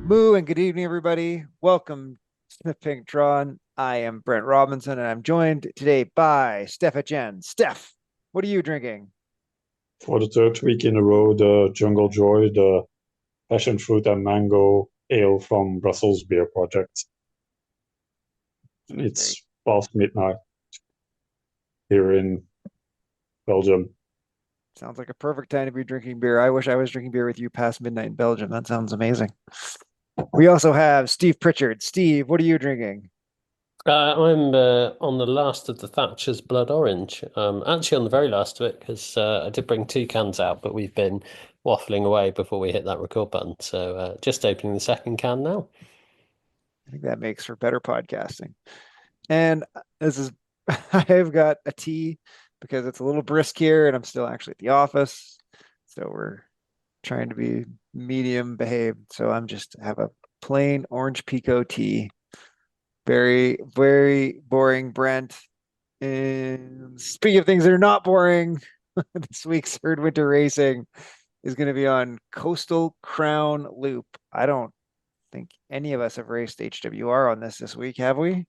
Moo and good evening, everybody. Welcome to the Pink Drawn. I am Brent Robinson, and I'm joined today by Stef at Jen. Steph, what are you drinking? For the third week in a row, the Jungle Joy, the passion fruit and mango ale from Brussels Beer Project. Very It's past midnight here in Belgium. sounds like a perfect time to be drinking beer. I wish I was drinking beer with you past midnight in Belgium. That sounds amazing. We also have Steve Pritchard. Steve, what are you drinking? I'm on the last of the Thatcher's Blood Orange. Actually, on the very last of it, because I did bring two cans out, but we've been waffling away before we hit that record button. So just opening the second can now. I think that makes for better podcasting. And this is, I've got a tea because it's a little brisk here and I'm still actually at the office. So we're trying to be medium behaved. So I'm just have a plain orange pico tea. Very, very boring, Brent. And speaking of things that are not boring, this week's third winter racing is going to be on Coastal Crown Loop. I don't think any of us have raced HWR on this week, have we?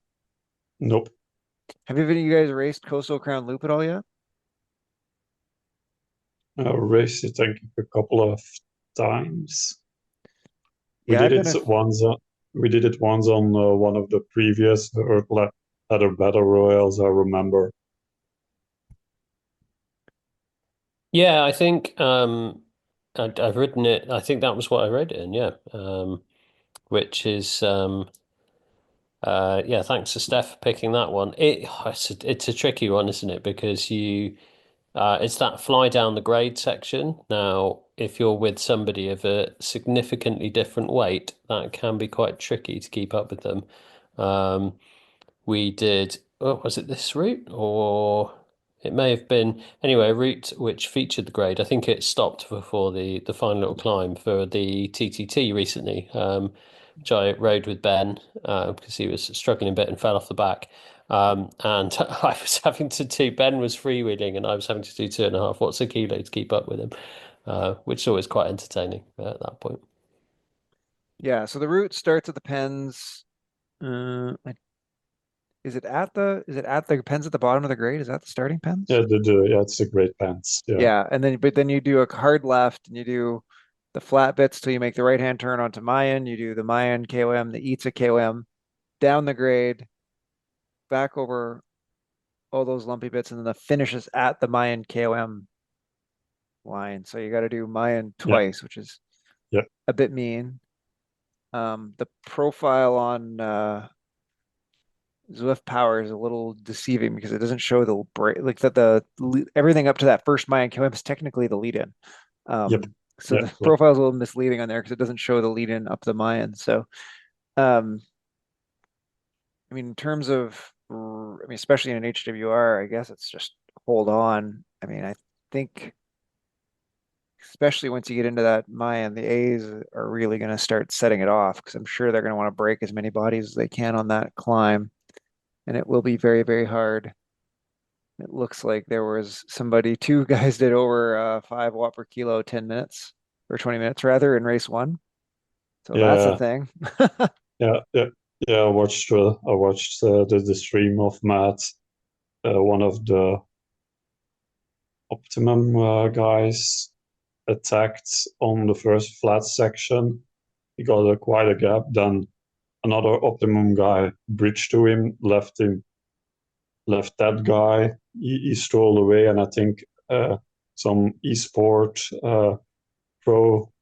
Nope. Have any of you guys raced Coastal Crown Loop at all yet? Raced it, I think, a couple of times. We Yeah, did I've been it a once. We did it once on one of the previous other battle royals. I remember. Yeah, I think I've written it. I think that was what I wrote it in. Yeah, which is yeah. Thanks to Steph for picking that one. It's a tricky one, isn't it? Because it's that fly down the grade section. Now, if you're with somebody of a significantly different weight, that can be quite tricky to keep up with them. Um, we did, oh, was it this route or it may have been anyway, a route which featured the grade. I think it stopped before the final little climb for the TTT recently, which I rode with Ben because he was struggling a bit and fell off the back. And I was having to do, Ben was freewheeling and I was having to do 2.5 watts a kilo to keep up with him, which is always quite entertaining at that point. yeah. So the route starts at the Pens. Is it at the Pens at the bottom of the grade? Is that the starting Pens? Yeah, yeah, it's the great pants. Yeah, Yeah, and then you do a hard left and you do the flat bits till you make the right hand turn onto Mayan. You do the Mayan KOM, the Itza KOM, down the grade, back over all those lumpy bits, and then the finish is at the Mayan KOM line. So you got to do Mayan yeah, twice, which is yeah, a bit mean. The profile on Zwift Power is a little deceiving because it doesn't show the break, like that the everything up to that first Mayan KOM is technically the lead in. yep, So yeah, the yeah. profile is a little misleading on there because it doesn't show the lead in up the Mayan. So, um, I mean, in terms of, I mean, especially in an HWR, I guess it's just hold on. I mean, I think, especially once you get into that Mayan, the A's are really going to start setting it off because I'm sure they're going to want to break as many bodies as they can on that climb, and it will be very, very hard. It looks like there was somebody, two guys did over 5 watt per kilo, 10 minutes or 20 minutes rather in race one. So that's a Yeah. thing. Yeah, yeah, yeah. I watched the stream of Matt, one of the Optimum guys, attacked on the first flat section. He got quite a gap. Then another Optimum guy bridged to him, left that guy. He strolled away, and I think some esport pro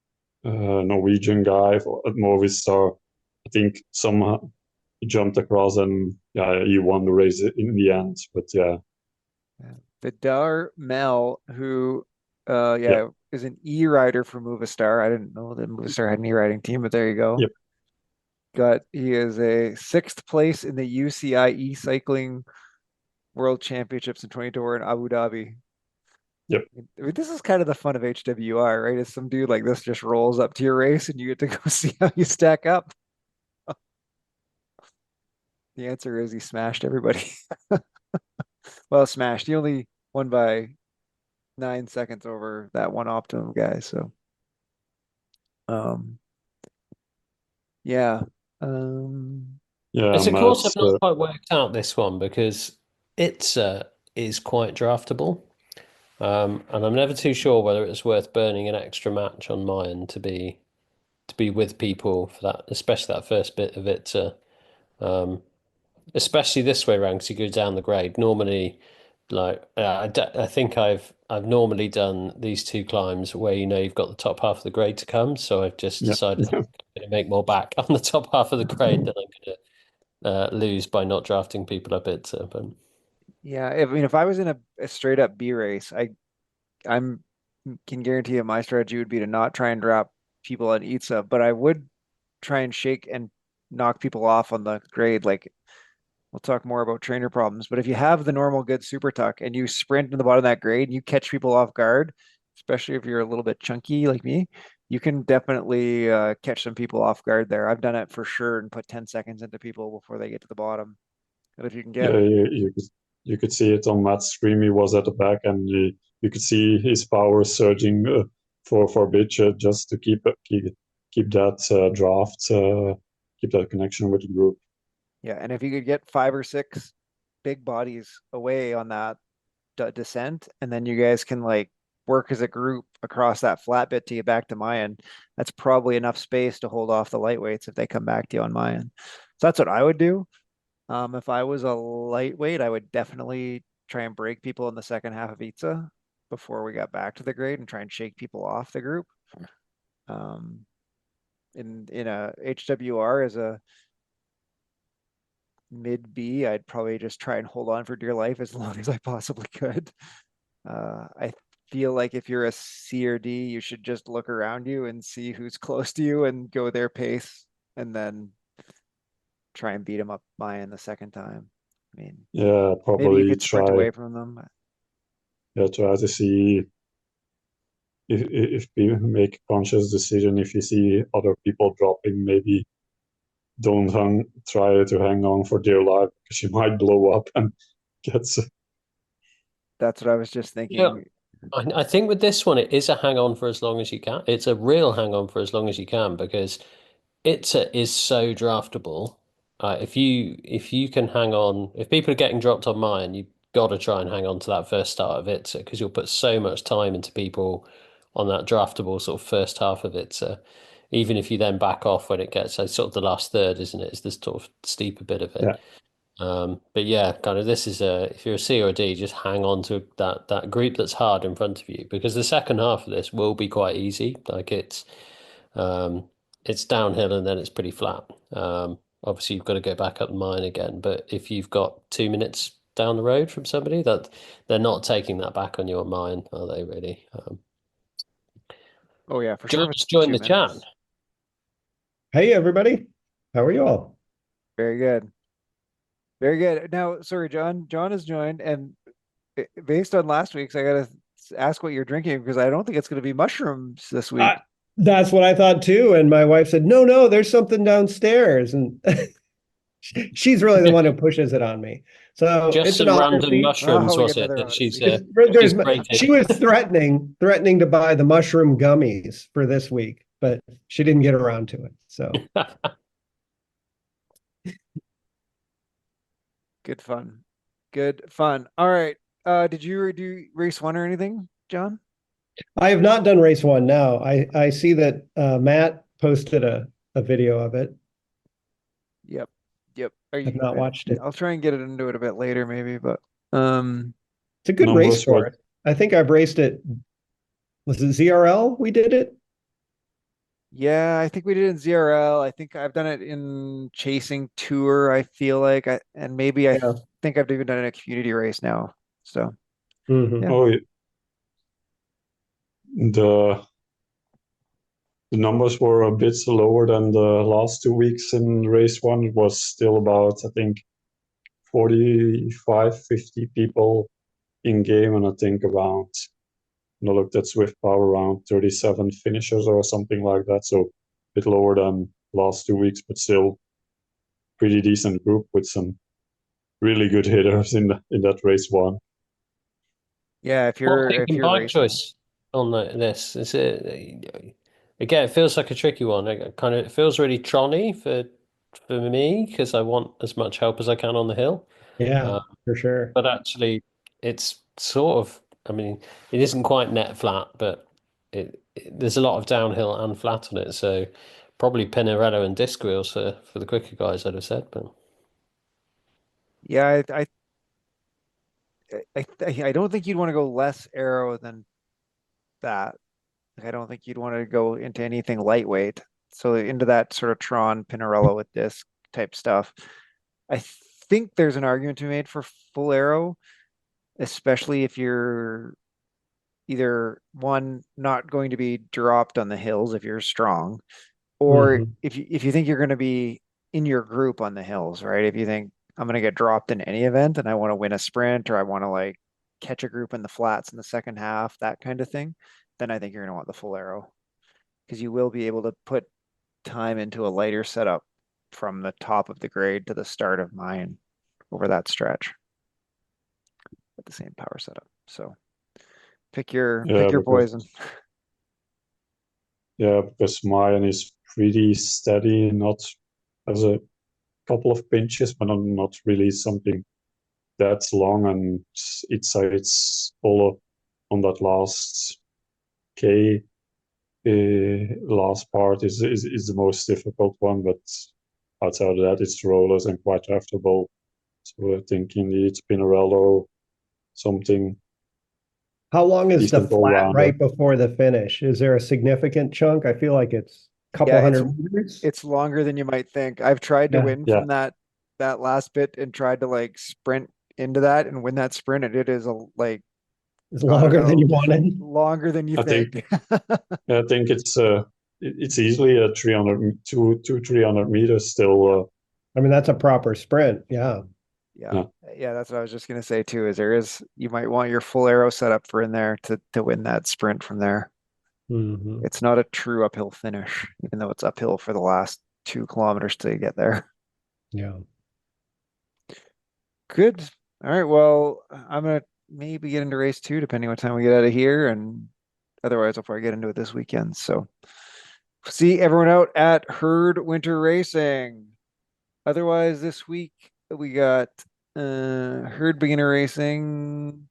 Norwegian guy at Movistar. I think somehow he jumped across and yeah, he won the race in the end. But yeah, The Dar Mel, who yeah, yeah, is an e-rider for Movistar. I didn't know that Movistar had an e-riding team, but there you go. yep, He is a sixth place in the UCI e-cycling World Championships in 2024 in Abu Dhabi. yep, I mean, this is kind of the fun of HWR, right? Is some dude like this just rolls up to your race and you get to go see how you stack up. The answer is he smashed everybody. Well, smashed. He only won by 9 seconds over that one Optimum guy. So, um, Yeah. Yeah, It's a course I've Matt's not quite worked out this one because it's is quite draftable. And I'm never too sure whether it's worth burning an extra match on mine to be with people for that, especially that first bit of it. Um, Especially this way around because you go down the grade. Normally, like I think I've normally done these two climbs where you know you've got the top half of the grade to come. So I've just yeah. decided I'm going to make more back on the top half of the grade than I'm going to lose by not drafting people up it. But Yeah. I mean, if I was in a straight up B race, I'm can guarantee you my strategy would be to not try and drop people on Itza, but I would try and shake and knock people off on the grade. Like we'll talk more about trainer problems, but if you have the normal good super tuck and you sprint to the bottom of that grade and you catch people off guard, especially if you're a little bit chunky like me, you can definitely catch some people off guard there. I've done it for sure and put 10 seconds into people before they get to the bottom. But if you can get, Yeah, you could see it on Matt's stream. He was at the back, and you could see his power surging for Bitch just to keep that draft, keep that connection with the group. yeah, and if you could get 5 or 6 big bodies away on that descent, and then you guys can like work as a group across that flat bit to get back to Mayan. That's probably enough space to hold off the lightweights if they come back to you on Mayan. So that's what I would do. If I was a lightweight, I would definitely try and break people in the second half of Itza before we got back to the grade and try and shake people off the group. Um, in a HWR as a mid B, I'd probably just try and hold on for dear life as long as I possibly could. I feel like if you're a C or D, you should just look around you and see who's close to you and go their pace, and then try and beat them up by in the second time. I mean, Yeah, maybe you probably could sprint try. away from them. Yeah, try to see if people make a conscious decision. If you see other people dropping, maybe don't try to hang on for dear life because you might blow up and get. That's what I was just yeah, thinking. I think with this one, it is a hang on for as long as you can. It's a real hang on for as long as you can because is so draftable. If you can hang on, if people are getting dropped on mine, you've got to try and hang on to that first start of it because you'll put so much time into people on that draftable sort of first half of it. So even if you then back off when it gets so sort of the last third, isn't it? It's this sort of steeper bit of it. Yeah, But yeah, kind of this is a if you're a C or a D, just hang on to that group that's hard in front of you because the second half of this will be quite easy. Like it's downhill and then it's pretty flat. Obviously you've got to go back up the mine again, but if you've got 2 minutes down the road from somebody that they're not taking that back on your mine, are they really? Oh yeah, for sure. If John's it's joined two the chat. minutes, Hey, everybody. How are you all? very good, very good. Now, sorry, John. John has joined, and based on last week's, I gotta ask what you're drinking because I don't think it's going to be mushrooms this week. That's what I thought too. And my wife said, no, there's something downstairs. And she's really the one who pushes it on me. So Just it's an some random Odyssey. mushrooms, Oh, yet was it, another that Odyssey. she's She created? was threatening to buy the mushroom gummies for this week, but she didn't get around to it. So Good fun. Good fun. All right. Did you do race one or anything, John? I have not done race one. No, I see that Matt posted a video of it. Yep. Yep. Are I've you? not watched it. I'll try and get it into it a bit later, maybe. But It's a good race numbers for were it. I think I've raced it. Was it ZRL? We did it. yeah, I think we did it in ZRL. I think I've done it in chasing tour. I feel like and maybe I Yeah. think I've even done it in a community race now. So Mhm. yeah. oh the the numbers were a bit lower than the last 2 weeks in race one. It was still about, I think, 45, 50 people in game, and I think around, I looked at Zwift Power, around 37 finishers or something like that. So a bit lower than last 2 weeks, but still pretty decent group with some really good hitters in that race one. Yeah, What if thinking you're bike racing. choice on this? Is it again, it feels like a tricky one. It feels really Tron-y for me because I want as much help as I can on the hill. Yeah, for sure. But actually, it's sort of, I mean, it isn't quite net flat, but there's a lot of downhill and flat on it. So probably Pinarello and disc wheels for the quicker guys, I'd have said. But Yeah, I don't think you'd want to go less aero than that. Like, I don't think you'd want to go into anything lightweight. So into that sort of Tron Pinarello with disc type stuff. I think there's an argument to be made for full aero, especially if you're either one, not going to be dropped on the hills if you're strong, or Mhm. if you think you're going to be in your group on the hills, right? If you think I'm going to get dropped in any event and I want to win a sprint or I want to like catch a group in the flats in the second half, that kind of thing, then I think you're going to want the full aero because you will be able to put time into a lighter setup from the top of the grade to the start of mine over that stretch at the same power setup. So pick your Yeah, poison. because mine is pretty steady, not as a couple of pinches, but not really something that's long, and it's all on that last K. Last part is the most difficult one, but outside of that, it's rollers and quite afterable. So I think indeed Pinarello, something How long is the decent all flat rounder. right before the finish? Is there a significant chunk? I feel like it's a couple Yeah, hundred meters. it's longer than you might think. I've tried to Yeah. win Yeah, from that last bit and tried to like sprint into that and win that sprint, and it is like It's I don't longer than know, you wanted. longer than you I think think. I think it's easily a 300 meters still. I mean, that's a proper sprint. Yeah. Yeah. Yeah, Yeah, that's what I was just gonna say too, is you might want your full arrow setup for in there to win that sprint from there. Mhm. It's not a true uphill finish, even though it's uphill for the last 2 kilometers to get there. Yeah. Good. All right. Well, I'm gonna maybe get into race two, depending what time we get out of here, and otherwise I'll probably get into it this weekend. So see everyone out at Herd Winter Racing. Otherwise, this week we got Herd Beginner Racing,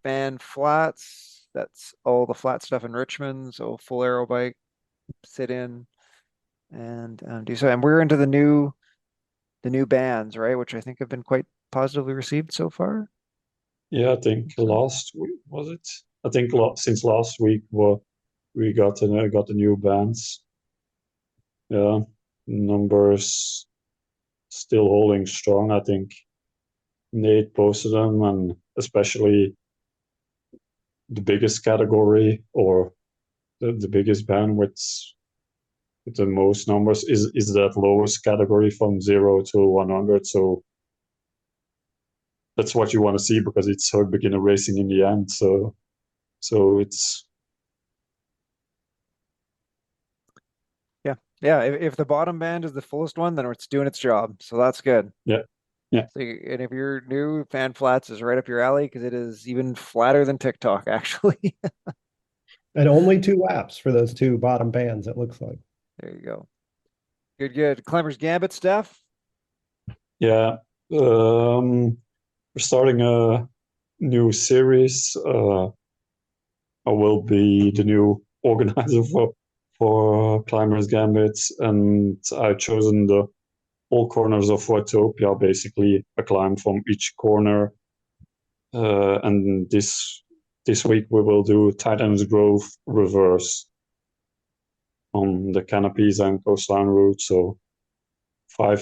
Fan Flats. That's all the flat stuff in Richmond. So full aero bike, sit in, and do so. And we're into the new bands, right? Which I think have been quite positively received so far. yeah. I think last week was it? I think since last week, we got the new bands. Yeah, numbers still holding strong. I think Nate posted them, and especially the biggest category or the biggest band with the most numbers is that lowest category from 0 to 100. So that's what you want to see because it's hard beginner racing in the end. So it's Yeah. If the bottom band is the fullest one, then it's doing its job. So that's good. yeah, yeah. So, and if you're new, Fan Flats is right up your alley because it is even flatter than TikTok, actually. And only 2 laps for those two bottom bands, it looks like. There you go. Good, good. Climber's Gambit, Steph. Yeah. We're starting a new series. I will be the new organizer for Climbers Gambit, and I've chosen the all corners of Watopia, basically a climb from each corner. And this week we will do Titans Grove reverse on the canopies and coastline route. So 4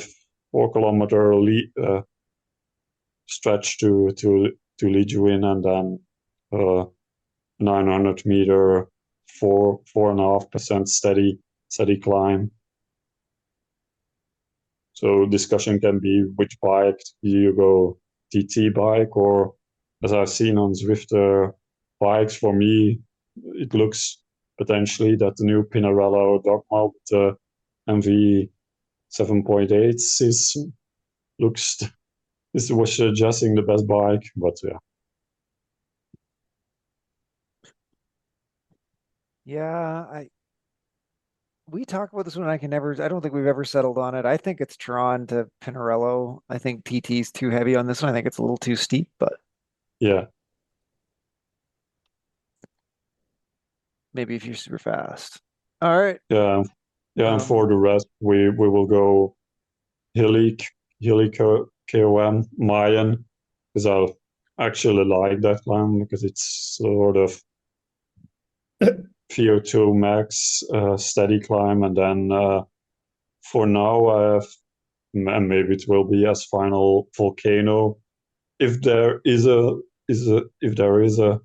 kilometer stretch to lead you in, and then 900 meter 4.5% steady climb. So discussion can be which bike you go, TT bike, or as I've seen on Zwift bikes. For me, it looks potentially that the new Pinarello Dogma with the MV 7.8 was suggesting the best bike, but yeah. Yeah, we talk about this one. I don't think we've ever settled on it. I think it's Tron to Pinarello. I think TT's too heavy on this one. I think it's a little too steep, but Yeah, maybe if you're super fast. All right. yeah, yeah. And for the rest, we will go hilly, KOM, Mayan, because I actually like that climb because it's sort of VO2 max, steady climb, and then for now I have, and maybe it will be as final volcano. If there is a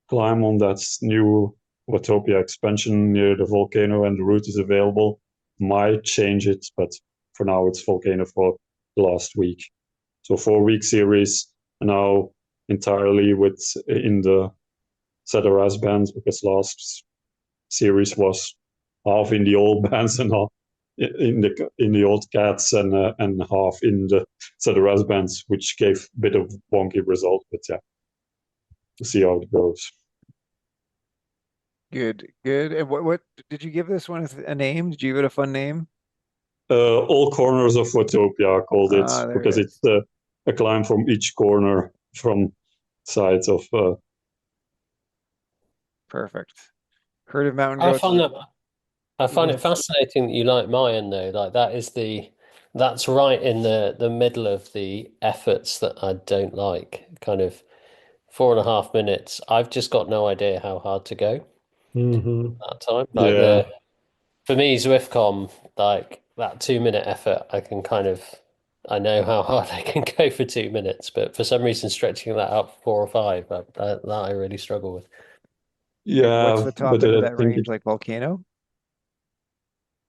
climb on that new Watopia expansion near the volcano and the route is available, might change it, but for now it's volcano for the last week. So 4 week series now entirely in the ZRS bands, because last series was half in the old bands and half in the old cats and half in the ZRS bands, which gave a bit of wonky result. But yeah, we'll see how it goes. Good, good. And what did you give this one a name? Did you give it a fun name? All corners of Watopia, I called it, There because it is. it's a climb from each corner from sides of. Perfect. Herd of mountain I goats. find it was- fascinating that you like Mayan though. Like that's right in the middle of the efforts that I don't like. Kind of 4.5 minutes. I've just got no idea how hard to go that time. Like Yeah, for me, Zwiftcom, like that 2 minute effort, I know how hard I can go for 2 minutes, but for some reason stretching that out 4 or 5, that I really struggle with. What's yeah, the top but end of I that think range? Like volcano?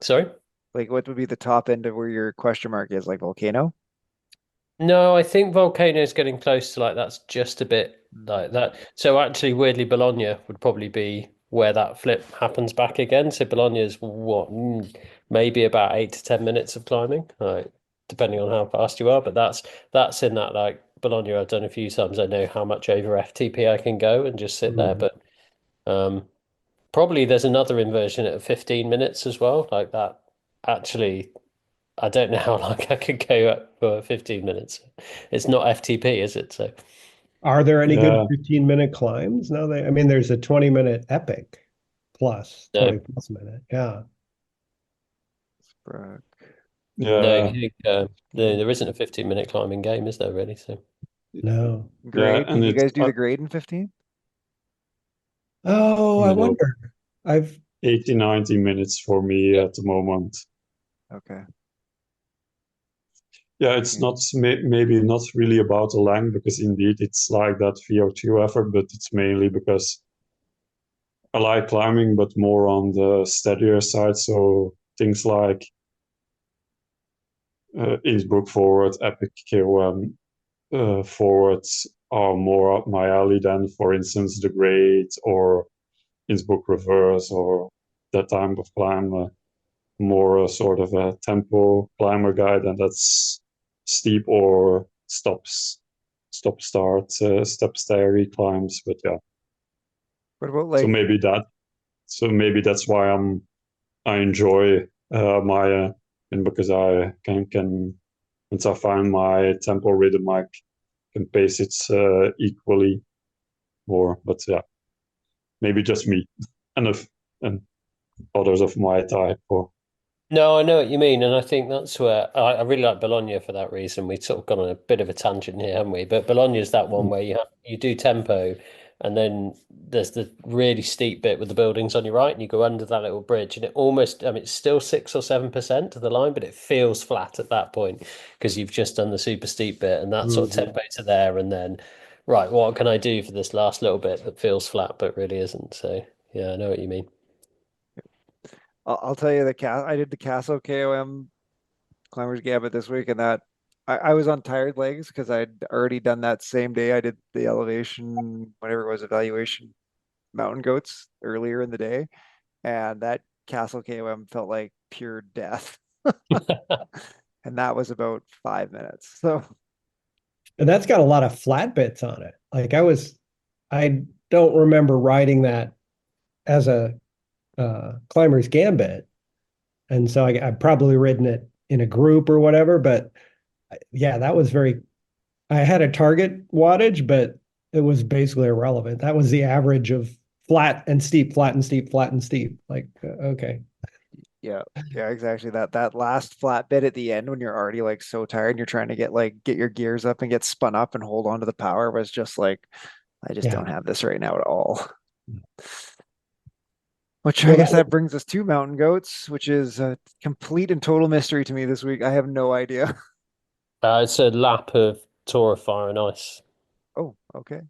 Sorry? Like what would be the top end of where your question mark is? Like volcano? No, I think Volcano is getting close to like that's just a bit like that. So actually, weirdly, Bologna would probably be where that flip happens back again. So Bologna is maybe about 8 to 10 minutes of climbing, like depending on how fast you are. But that's in that like Bologna. I've done a few times. I know how much over FTP I can go and just sit there. But um, probably there's another inversion at 15 minutes as well, like that. Actually, I don't know how long I could go up for 15 minutes. It's not FTP, is it? So Are there any good yeah, 15-minute climbs? No, I mean, there's a 20-minute epic plus no, 20 plus minute. Yeah. Bruh. no, yeah, there isn't a 15-minute climbing game, is there really? So No. yeah, Grade? and Did you it's guys do the grade in 15? Oh, I no, wonder. I've 80, 90 minutes for me yeah. at the moment. Okay. Yeah, it's not maybe not really about the length, because indeed it's like that VO2 effort, but it's mainly because I like climbing, but more on the steadier side. So things like Innsbruck forward, Epic KOM forwards are more up my alley than, for instance, the Great or Innsbruck reverse or that type of climb. More sort of a tempo climber guy, and that's steep or stop start step starry climbs. But yeah, What about so like maybe that's why I enjoy Maya, and because I can once I find my tempo rhythm, I can pace it equally more. But yeah, maybe just me and others of my type. Or No, I know what you mean, and I think that's where I really like Bologna for that reason. We've sort of gone on a bit of a tangent here, haven't we? But Bologna is that one where you do tempo, and then there's the really steep bit with the buildings on your right, and you go under that little bridge, and it almost, I mean, it's still 6 or 7% of the line, but it feels flat at that point because you've just done the super steep bit, and that sort of tempo to there, and then right, what can I do for this last little bit that feels flat but really isn't? So yeah, I know what you mean. I'll tell you I did the Castle KOM Climbers Gambit this week, and that I was on tired legs because I'd already done that same day. I did the elevation, whatever it was, evaluation mountain goats earlier in the day, and that Castle KOM felt like pure death. And that was about 5 minutes. So and that's got a lot of flat bits on it. I don't remember riding that as a climber's gambit, And so I've probably ridden it in a group or whatever, but yeah, that was I had a target wattage, but it was basically irrelevant. That was the average of flat and steep, flat and steep, flat and steep. Like, okay. Yeah, yeah, exactly. That last flat bit at the end when you're already like so tired and you're trying to get your gears up and get spun up and hold on to the power was just like, I just Yeah. don't have this right now at all. Which I Well, guess that brings us to mountain goats, which is a complete and total mystery to me this week. I have no idea. It's a lap of Tour of Fire and Ice. Oh, okay.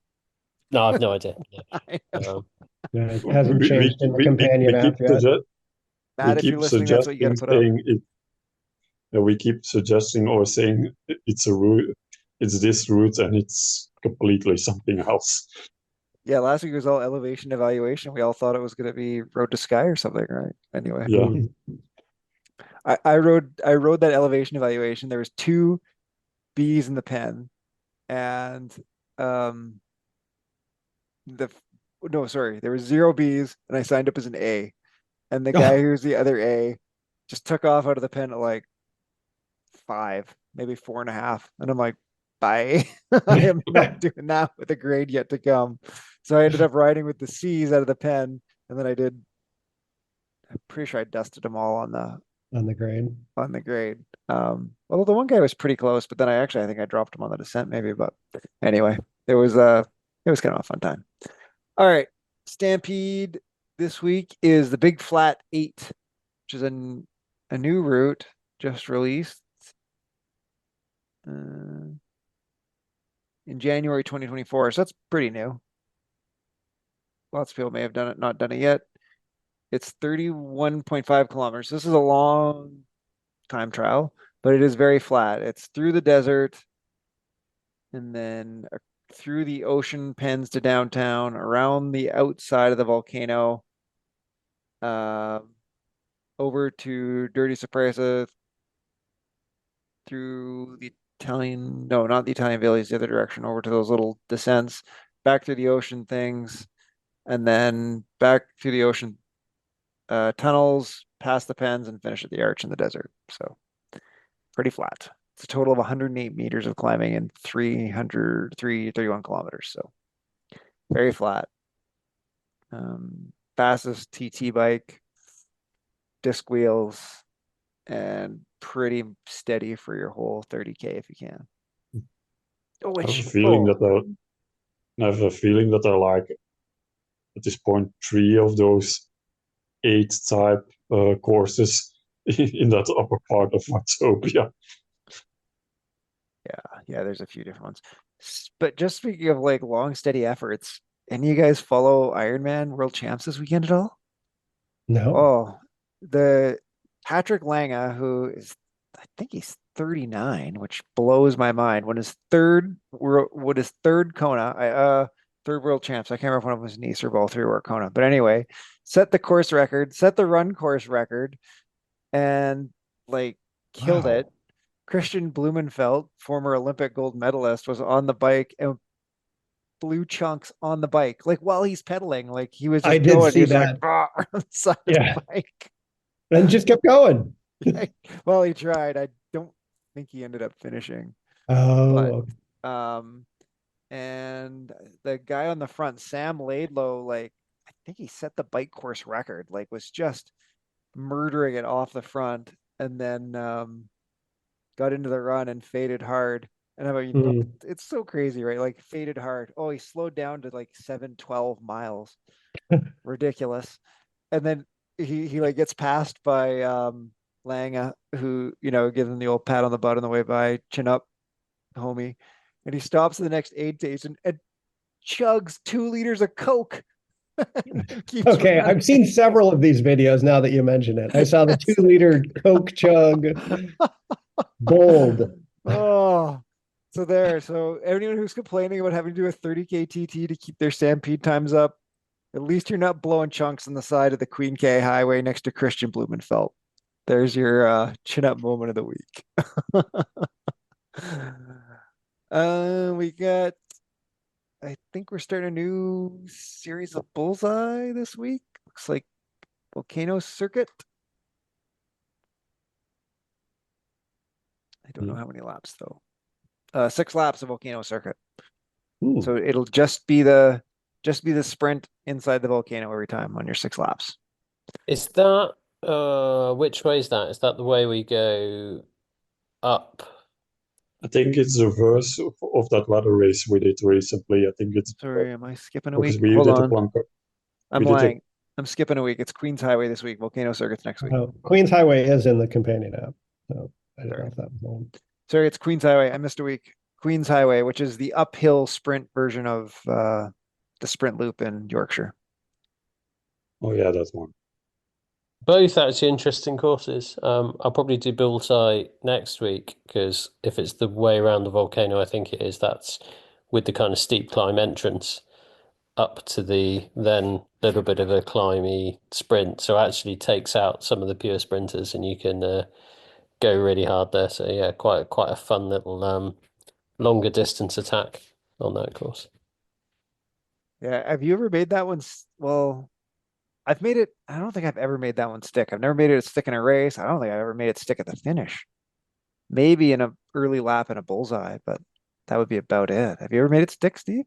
No, I've no idea. I know. it hasn't changed in the companion we app yet. Matt, if you're listening, that's what you got to suggesting put up. saying it. We keep suggesting or saying it's a route, it's this route, and it's completely something else. Yeah, last week was all elevation evaluation. We all thought it was going to be Road to Sky or something, right? Anyway, Yeah. I rode that elevation evaluation. There was two B's in the pen, and um the no, sorry, there was zero B's, and I signed up as an A. And the guy who's the other A just took off out of the pen at like 5, maybe 4.5, and I'm like, bye. I am not doing that with a grade yet to come. So I ended up riding with the C's out of the pen, and then I'm pretty sure I dusted them all On the grade. on the grade. Although the one guy was pretty close, but then I think I dropped him on the descent maybe. But anyway, it was kind of a fun time. All right, Stampede this week is the Big Flat 8, which is a new route just released in January 2024. So that's pretty new. Lots of people may have done it, not done it yet. It's 31.5 kilometers. This is a long time trial, but it is very flat. It's through the desert and then through the ocean pens to downtown, around the outside of the volcano, uh, over to Dirty Surpresa, through the Italian, no, not the Italian Valleys, the other direction, over to those little descents, back through the ocean things, and then back through the ocean tunnels, past the pens, and finish at the arch in the desert. So pretty flat. It's a total of 108 meters of climbing and 331 kilometers. So very flat. Fastest TT bike, disc wheels, and pretty steady for your whole 30K if you can. I have a feeling that there are like at this point 3 of those 8 type courses in that upper part of Watopia. Yeah, there's a few different ones. But just speaking of like long, steady efforts, any of you guys follow Ironman World Champs this weekend at all? No. Oh, the Patrick Lange, who is, I think he's 39, which blows my mind. When his third Kona, third World Champs. I can't remember if one of them was Nice or both three were Kona. But anyway, set the course record, set the run course record, and like killed it. Christian Blumenfeld, former Olympic gold medalist, was on the bike and blew chunks on the bike, like while he's pedaling. Like he was I just did going, see he's that. like on the side of Yeah. the bike. And just kept going. Well, he tried. I don't think he ended up finishing. Oh, But and the guy on the front, Sam Laidlow, like I think he set the bike course record, like was just murdering it off the front, and then got into the run and faded hard. And I mean, it's so crazy, right? Like faded hard. Oh, he slowed down to like 712 miles. Ridiculous. And then he like gets passed by Lange, who, gives him the old pat on the butt on the way by, chin up, homie. And he stops at the next aid station and chugs 2 liters of Coke. okay. I've seen several of these videos now that you mention it. I saw the 2-liter Coke chug. Bold. Oh, so anyone who's complaining about having to do a 30K TT to keep their stampede times up, at least you're not blowing chunks on the side of the Queen K Highway next to Christian Blumenfeld. There's your chin up moment of the week. I think we're starting a new series of Bullseye this week. Looks like Volcano Circuit. don't know how many laps though. 6 laps of volcano circuit. Ooh. So it'll just be the sprint inside the volcano every time on your 6 laps. Is that which way is that? Is that the way we go up? I think it's the reverse of that ladder race we did recently. I think it's Sorry, am I skipping a because week? we Hold did a on. plan. I'm we did a- lying. I'm skipping a week. It's Queens Highway this week. Volcano Circuit's next week. Queens Highway is in the companion app. So I don't Sorry. know if that was on. Sorry, it's Queens Highway. I missed a week. Queens Highway, which is the uphill sprint version of the sprint loop in Yorkshire. Oh yeah, that's one. Both actually interesting courses. I'll probably do Bullseye next week because if it's the way around the volcano, I think it is. That's with the kind of steep climb entrance up to the then little bit of a climby sprint. So it actually takes out some of the pure sprinters, and you can go really hard there. So yeah, quite a fun little longer distance attack on that course. Yeah. Have you ever made that one? Well, I've made it. I don't think I've ever made that one stick. I've never made it stick in a race. I don't think I've ever made it stick at the finish. Maybe in a early lap in a bullseye, but that would be about it. Have you ever made it stick, Steve?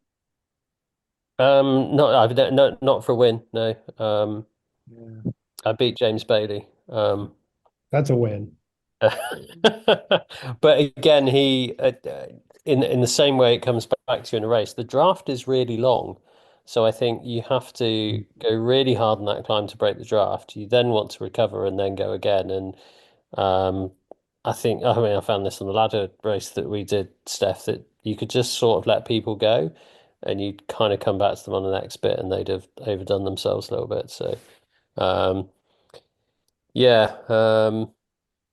Not for a win. No. Yeah. I beat James Bailey. That's a win. But again, he in the same way it comes back to you in a race. The draft is really long, so I think you have to go really hard on that climb to break the draft. You then want to recover and then go again. And um, I found this on the ladder race that we did, Steph, that you could just sort of let people go, and you'd kind of come back to them on the next bit, and they'd have overdone themselves a little bit. So um, yeah.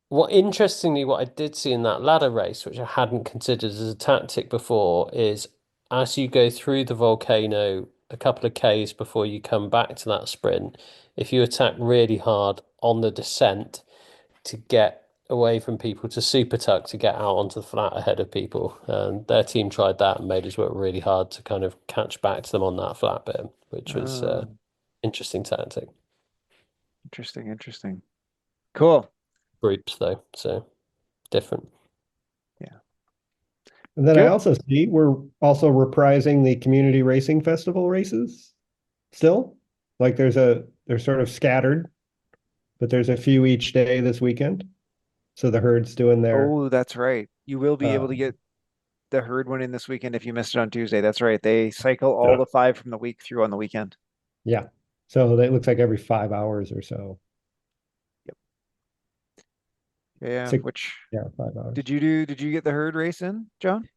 What I did see in that ladder race, which I hadn't considered as a tactic before, is as you go through the volcano a couple of Ks before you come back to that sprint, if you attack really hard on the descent to get away from people to super tuck to get out onto the flat ahead of people. And their team tried that and made us work really hard to kind of catch back to them on that flat bit, which was interesting tactic. Interesting. Cool. Groups though, so different. Yeah. And then I Good. also see we're also reprising the community racing festival races still. Like they're sort of scattered, but there's a few each day this weekend. So the herd's doing their Oh, that's right. You will be able to get the herd one in this weekend if you missed it on Tuesday. That's right. They cycle all the 5 from the week through on the weekend. yeah. So it looks like every 5 hours or so. Yeah, 5 hours. did you get the herd race in, John?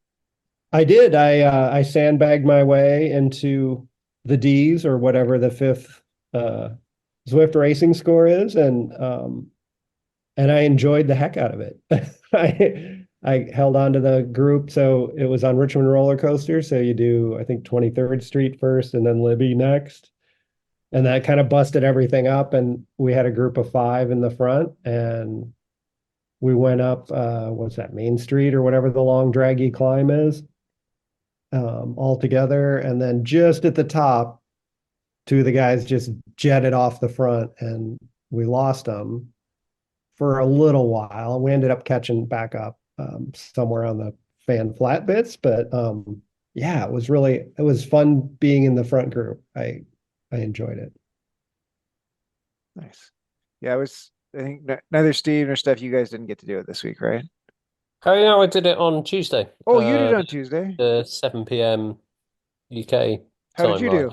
I did. I sandbagged my way into the D's or whatever the fifth Zwift racing score is, and I enjoyed the heck out of it. I held on to the group, so it was on Richmond roller coaster. So you do, I think, 23rd Street first, and then Libby next, and that kind of busted everything up. And we had a group of 5 in the front, and we went up what's that, Main Street or whatever the long draggy climb is, all together. And then just at the top, 2 of the guys just jetted off the front, and we lost them for a little while. We ended up catching back up somewhere on the fan flat bits, but yeah, it was fun being in the front group. I enjoyed it. Nice. Yeah, I think neither Steve nor Steph, you guys didn't get to do it this week, right? Oh yeah, I did it on Tuesday. Oh, you did it on Tuesday. 7 p.m. UK How did time. you do?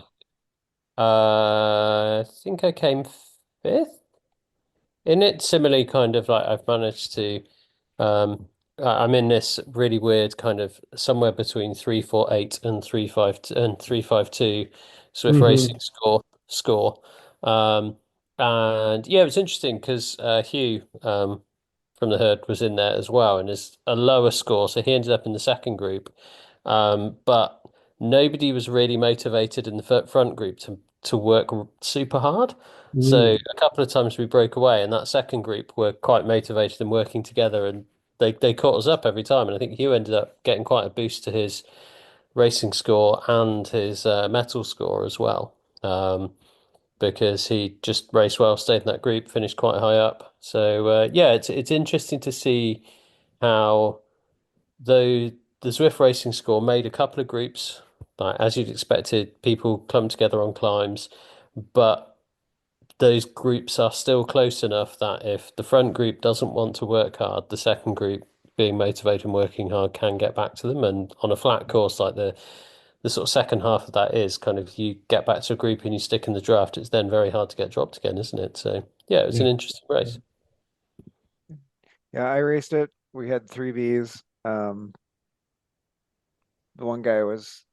I think I came 5th in it. Similarly, kind of like I've managed to. I'm in this really weird kind of somewhere between 348 and 352 Swift Racing score. And yeah, it was interesting because Hugh from the herd was in there as well, and is a lower score, so he ended up in the second group. But nobody was really motivated in the front group to work super hard. So a couple of times we broke away, and that second group were quite motivated and working together, and they caught us up every time. And I think Hugh ended up getting quite a boost to his racing score and his metal score as well. Because he just raced well, stayed in that group, finished quite high up. So yeah, it's interesting to see how though the Zwift racing score made a couple of groups, like as you'd expected, people clump together on climbs, but those groups are still close enough that if the front group doesn't want to work hard, the second group, being motivated and working hard, can get back to them. And on a flat course like the sort of second half of that is kind of you get back to a group and you stick in the draft, it's then very hard to get dropped again, isn't it? So yeah, it was an interesting race. Yeah, I raced it. We had 3Bs. The one guy was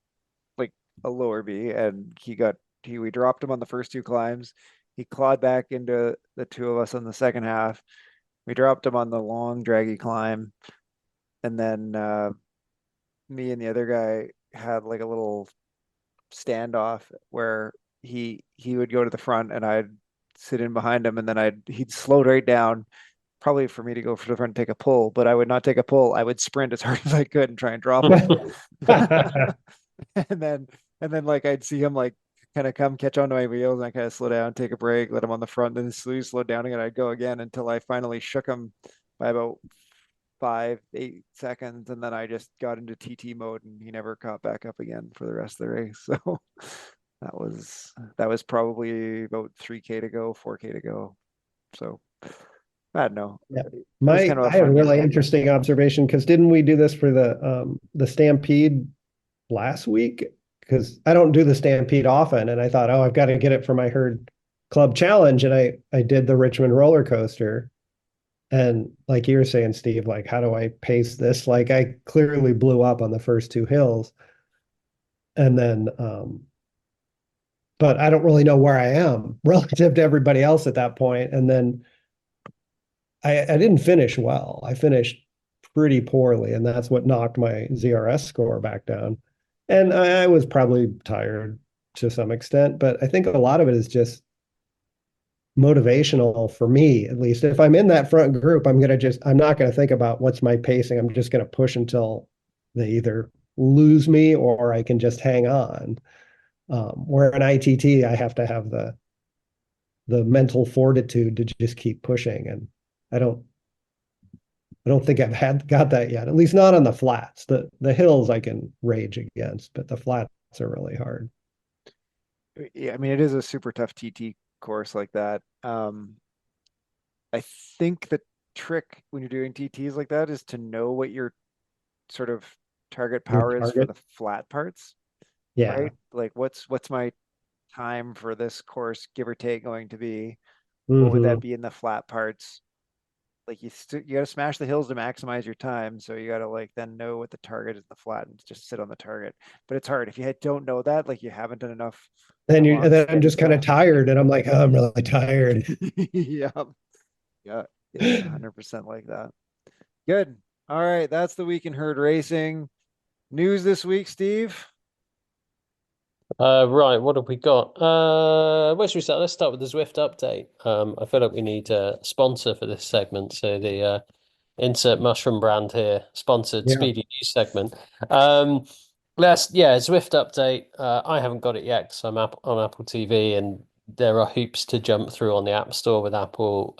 like a lower B, and we dropped him on the first two climbs. He clawed back into the two of us on the second half. We dropped him on the long draggy climb, and then me and the other guy had like a little standoff where he would go to the front and I'd sit in behind him, and then he'd slowed right down, probably for me to go for the front and take a pull, but I would not take a pull. I would sprint as hard as I could and try and drop him. and then like I'd see him like kind of come catch onto my wheels, and I kind of slow down, take a break, let him on the front, then slow down again. I'd go again until I finally shook him by about 5-8 seconds, and then I just got into TT mode, and he never caught back up again for the rest of the race. So that was probably about 3K to go, 4K to go. So I don't know. Yeah. I had a really interesting observation, because didn't we do this for the Stampede last week? Because I don't do the Stampede often, and I thought, oh, I've got to get it for my herd club challenge, and I did the Richmond roller coaster. And like you were saying, Steve, like, how do I pace this? Like, I clearly blew up on the first two hills. And then, but I don't really know where I am relative to everybody else at that point. And then I didn't finish well. I finished pretty poorly, and that's what knocked my ZRS score back down. And I was probably tired to some extent, but I think a lot of it is just motivational for me, at least. If I'm in that front group, I'm not going to think about what's my pacing. I'm just going to push until they either lose me or I can just hang on. Where in ITT, I have to have the mental fortitude to just keep pushing. And I don't think I've got that yet, at least not on the flats. The hills I can rage against, but the flats are really hard. Yeah, I mean, it is a super tough TT course like that. I think the trick when you're doing TTs like that is to know what your sort of target power is for the flat parts. Yeah. Right? Like what's my time for this course, give or take, going to be? Mm-hmm. What would that be in the flat parts? Like you got to smash the hills to maximize your time. So you got to like then know what the target is in the flat and just sit on the target. But it's hard if you don't know that, like you haven't done enough. And then I'm just kind of tired, and I'm like, oh, I'm really tired. Yeah. Yeah. It's 100% like that. Good. All right. That's the week in herd racing. News this week, Steve. Right, what have we got? Where should we start? Let's start with the Zwift update. I feel like we need a sponsor for this segment, so the insert mushroom brand here, sponsored Speedy News segment. Zwift update. I haven't got it yet because I'm on Apple TV, and there are hoops to jump through on the App Store with Apple.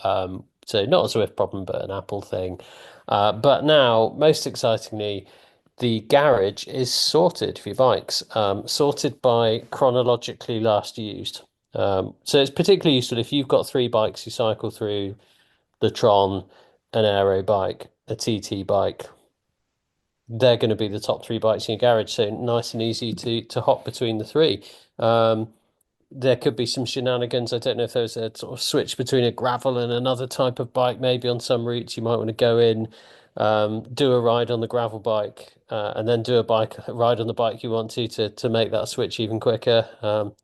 So not a Zwift problem, but an Apple thing. But now, most excitingly, the garage is sorted for your bikes, sorted by chronologically last used. So it's particularly useful if you've got 3 bikes, you cycle through the Tron, an aero bike, a TT bike. They're going to be the top 3 bikes in your garage, so nice and easy to hop between the 3. There could be some shenanigans. I don't know if there's a sort of switch between a gravel and another type of bike. Maybe on some routes you might want to go in, do a ride on the gravel bike, and then do a ride on the bike you want to make that switch even quicker.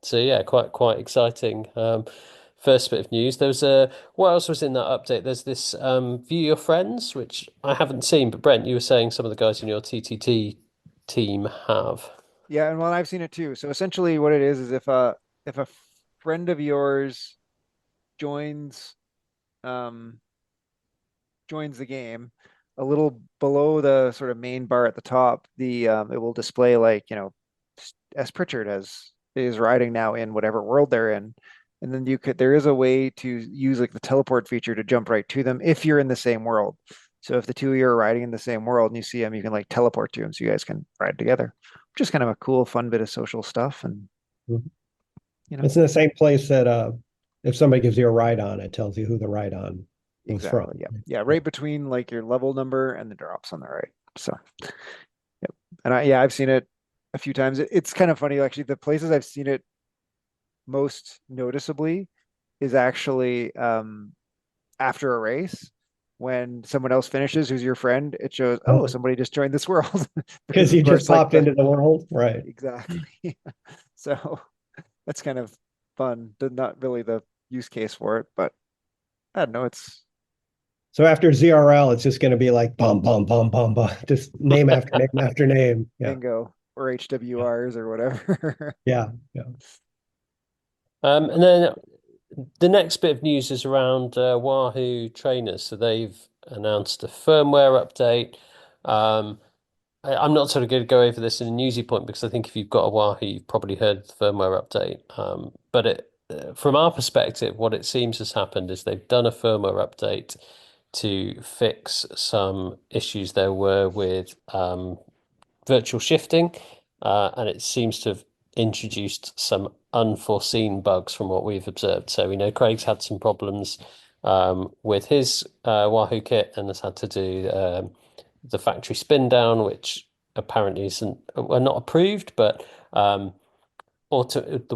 So yeah, quite exciting. First bit of news. There was what else was in that update? There's this View Your Friends, which I haven't seen, but Brent, you were saying some of the guys in your TTT team have. Yeah, and well, I've seen it too. So essentially, what it is if a friend of yours joins joins the game, a little below the sort of main bar at the top, it will display like, S. Pritchard is riding now in whatever world they're in. And then there is a way to use like the teleport feature to jump right to them if you're in the same world. So if the two of you are riding in the same world and you see him, you can like teleport to him so you guys can ride together. Which is kind of a cool, fun bit of social stuff. And Mhm. you know, It's in the same place that if somebody gives you a ride on, it tells you who the ride on was exactly. from. Yeah. Yeah. Right between like your level number and the drops on the right. So yep. And I've seen it a few times. It's kind of funny, actually. The places I've seen it most noticeably is actually after a race when someone else finishes who's your friend, it shows, oh, Oh, somebody just joined this world. Because because of you just course, like popped into the world, right? exactly. So that's kind of fun. Not really the use case for it, but I don't know. It's So after ZRL, it's just going to be like bum bum bum bum bum, just name after name after name. Yeah, bingo or HWRs or whatever. yeah, yeah. And then the next bit of news is around Wahoo trainers. So they've announced a firmware update. I'm not sort of going to go over this in a newsy point because I think if you've got a Wahoo, you've probably heard the firmware update. But from our perspective, what it seems has happened is they've done a firmware update to fix some issues there were with virtual shifting, and it seems to have introduced some unforeseen bugs from what we've observed. So we know Craig's had some problems with his Wahoo kit and has had to do the factory spin down, which apparently isn't well, not approved, but the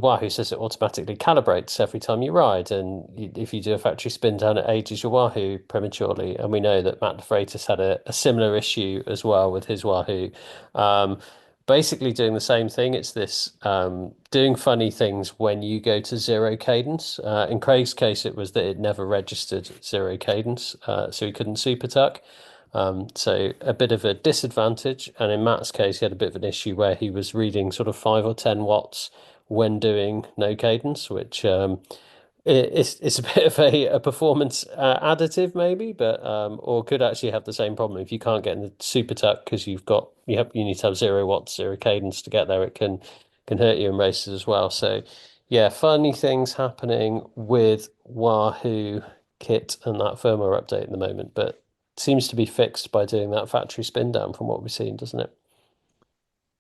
Wahoo says it automatically calibrates every time you ride, and if you do a factory spin down, it ages your Wahoo prematurely. And we know that Matt DeFreitas had a similar issue as well with his Wahoo. Um, Basically doing the same thing. It's this doing funny things when you go to zero cadence. In Craig's case, it was that it never registered zero cadence, so he couldn't super tuck. So a bit of a disadvantage. And in Matt's case, he had a bit of an issue where he was reading sort of 5 or 10 watts when doing no cadence, which it's a bit of a performance additive maybe, but or could actually have the same problem if you can't get in the super tuck because you need to have 0 watts, zero cadence to get there. It can hurt you in races as well. So yeah, funny things happening with Wahoo kit and that firmware update at the moment, but seems to be fixed by doing that factory spin down from what we've seen, doesn't it?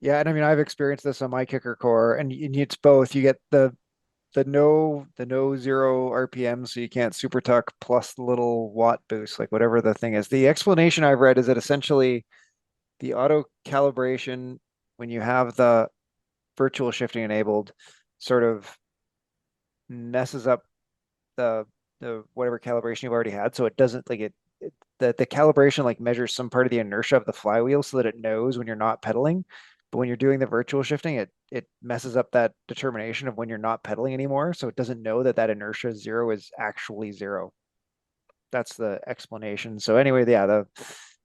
yeah, and I mean I've experienced this on my kicker core, and it's both. You get the no zero RPM, so you can't super tuck plus the little watt boost, like whatever the thing is. The explanation I've read is that essentially the auto calibration when you have the virtual shifting enabled sort of messes up the whatever calibration you've already had. So it doesn't like the calibration like measures some part of the inertia of the flywheel so that it knows when you're not pedaling. But when you're doing the virtual shifting, it messes up that determination of when you're not pedaling anymore. So it doesn't know that inertia zero is actually zero. That's the explanation. So anyway, yeah,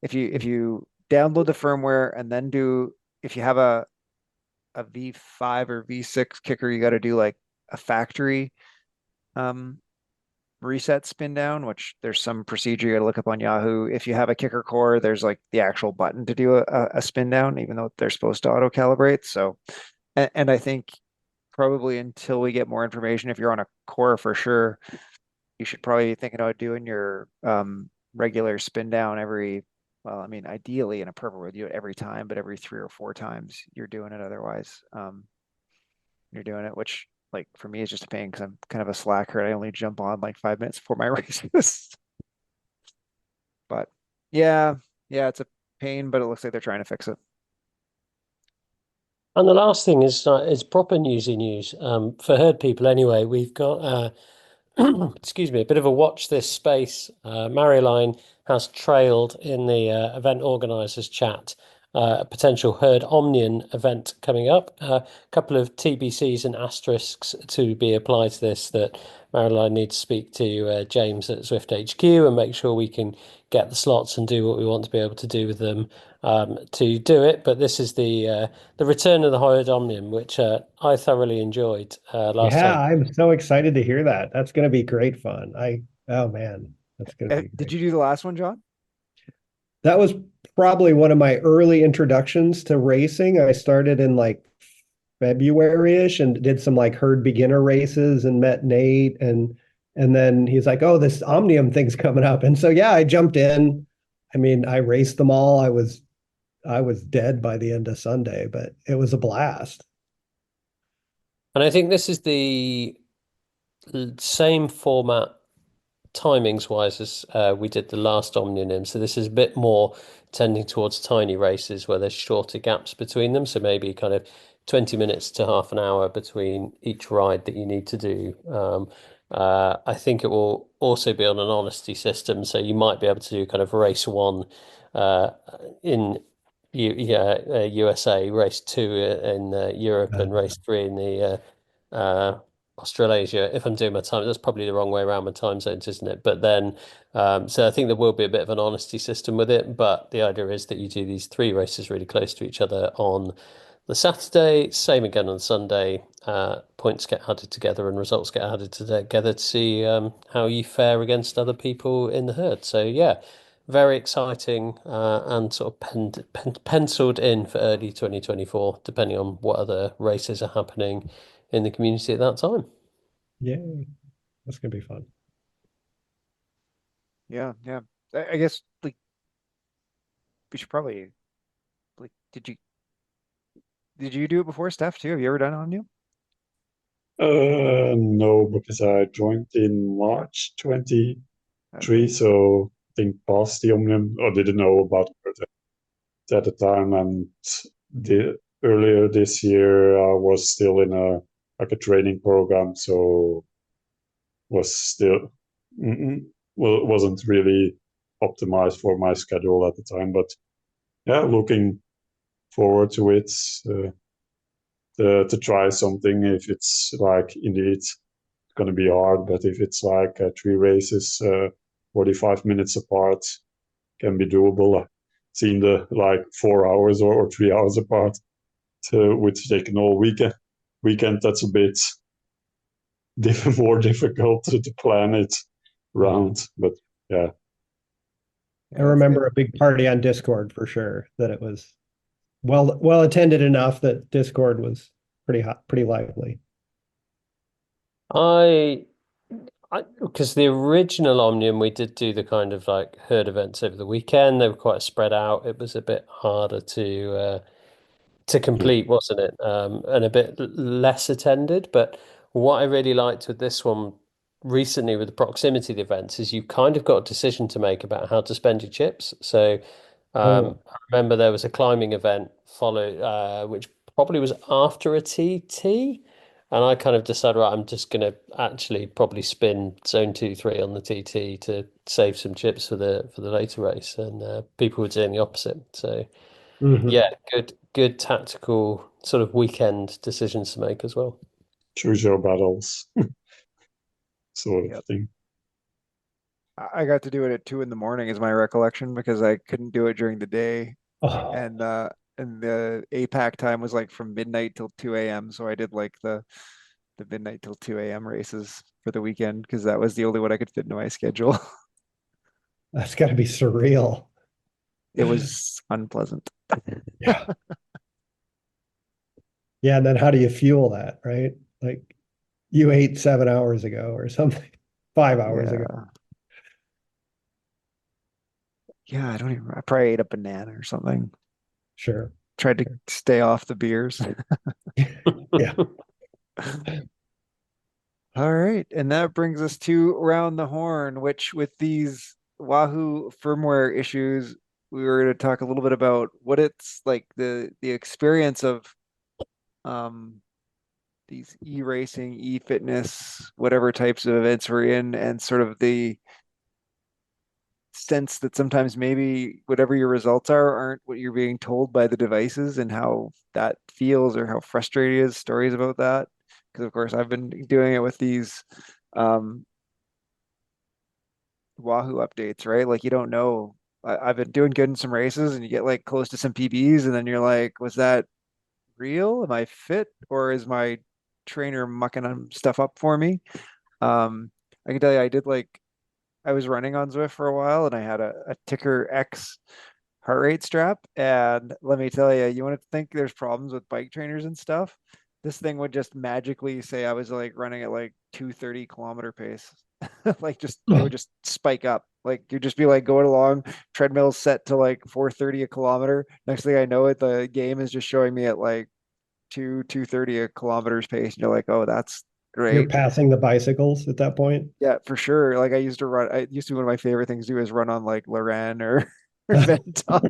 if you download the firmware and then if you have a V5 or V6 kicker, you got to do like a factory um reset spin down, which there's some procedure you got to look up on Yahoo. If you have a kicker core, there's like the actual button to do a spin down, even though they're supposed to auto calibrate. So, and I think probably until we get more information, if you're on a core for sure, you should probably be thinking about doing your regular spin down well, I mean, ideally in a perfect world, you do it every time, but every 3 or 4 times you're doing it. Otherwise, you're doing it, which like for me is just a pain because I'm kind of a slacker. I only jump on like 5 minutes before my races. But yeah, yeah, it's a pain, but it looks like they're trying to fix it. And the last thing is proper newsy news. For herd people anyway, we've got excuse me, a bit of a watch this space. Mariline has trailed in the event organisers chat a potential herd Omnium event coming up. A couple of TBCs and asterisks to be applied to this that Mariline needs to speak to James at Zwift HQ and make sure we can get the slots and do what we want to be able to do with them to do it. But this is the return of the herd Omnium, which I thoroughly enjoyed last Yeah, time. I'm so excited to hear that. That's going to be great fun. Oh man, that's going to be Did great. you do the last one, John? That was probably one of my early introductions to racing. I started in like February-ish and did some like herd beginner races and met Nate and then he's like, "Oh, this Omnium thing's coming up." And so yeah, I jumped in. I mean, I raced them all. I was dead by the end of Sunday, but it was a blast. And I think this is the same format timings wise as we did the last Omnium. So this is a bit more tending towards tiny races where there's shorter gaps between them. So maybe kind of 20 minutes to half an hour between each ride that you need to do. I think it will also be on an honesty system. So you might be able to do kind of race one uh, in USA, race two in Europe, and race three in the Australasia. If I'm doing my time, that's probably the wrong way around my time zones, isn't it? But then, so I think there will be a bit of an honesty system with it. But the idea is that you do these three races really close to each other on the Saturday, same again on Sunday. Points get added together and results get added together to see how you fare against other people in the herd. So yeah, very exciting and sort of penciled in for early 2024, depending on what other races are happening in the community at that time. Yay. That's gonna be fun. Yeah, yeah. I guess like we should probably like did you do it before, Steph, too? Have you ever done Omnium? No, because I joined in March 23, Okay. so I think past the Omnium, or didn't know about it at the time. And the earlier this year, I was still in a like a training program, so was still well, wasn't really optimized for my schedule at the time. But yeah, looking forward to it. To try something if it's like indeed going to be hard, but if it's like three races 45 minutes apart, can be doable. Seen the like 4 hours or 3 hours apart, which taken all weekend, that's a bit more difficult to plan it around. But yeah, I Yeah, remember a big party on Discord for sure, that it was well attended enough that Discord was pretty hot, pretty lively. I because the original Omnium, we did do the kind of like herd events over the weekend. They were quite spread out. It was a bit harder to yeah, complete, wasn't it? And a bit less attended. But what I really liked with this one recently with the proximity of the events is you've kind of got a decision to make about how to spend your chips. So Oh, I remember there was a climbing event followed, which probably was after a TT. And I kind of decided, right, I'm just going to actually probably spin zone 2, 3 on the TT to save some chips for the later race. And people were doing the opposite. So mhm. yeah, good tactical sort of weekend decisions to make as well. choose your battles sort of yep. thing. I got to do it at 2 in the morning is my recollection because I couldn't do it during the day. Oh, And the APAC time was like from midnight till 2 a.m. So I did like the midnight till 2 a.m. races for the weekend because that was the only one I could fit into my schedule. that's got to be surreal. It was unpleasant. Yeah. Yeah, and then how do you fuel that, right? Like you ate 7 hours ago or something, 5 hours ago. Yeah. Yeah, I don't even I probably ate a banana or something. Sure. Tried to stay off the beers. Yeah. All right. And that brings us to Around the Horn, which with these Wahoo firmware issues, we were going to talk a little bit about what it's like the experience of um these e-racing, e-fitness, whatever types of events we're in, and sort of the sense that sometimes maybe whatever your results are aren't what you're being told by the devices and how that feels or how frustrating it is, stories about that. Because of course I've been doing it with these um Wahoo updates, right? Like you don't know. I've been doing good in some races and you get like close to some PBs and then you're like, was that real? Am I fit or is my trainer mucking stuff up for me? I can tell you I did like I was running on Zwift for a while and I had a Ticker X heart rate strap. And let me tell you, you want to think there's problems with bike trainers and stuff. This thing would just magically say I was like running at like 230 kilometer pace. Like just it would just spike up Like you'd just be like going along, treadmill set to like 430 a kilometer. Next thing I know it, the game is just showing me at like 230 a kilometers pace. And you're like, oh, that's You're great. passing the bicycles at that point. Yeah, for sure. Like I used to be one of my favorite things to do is run on like Lorraine or, or Venton.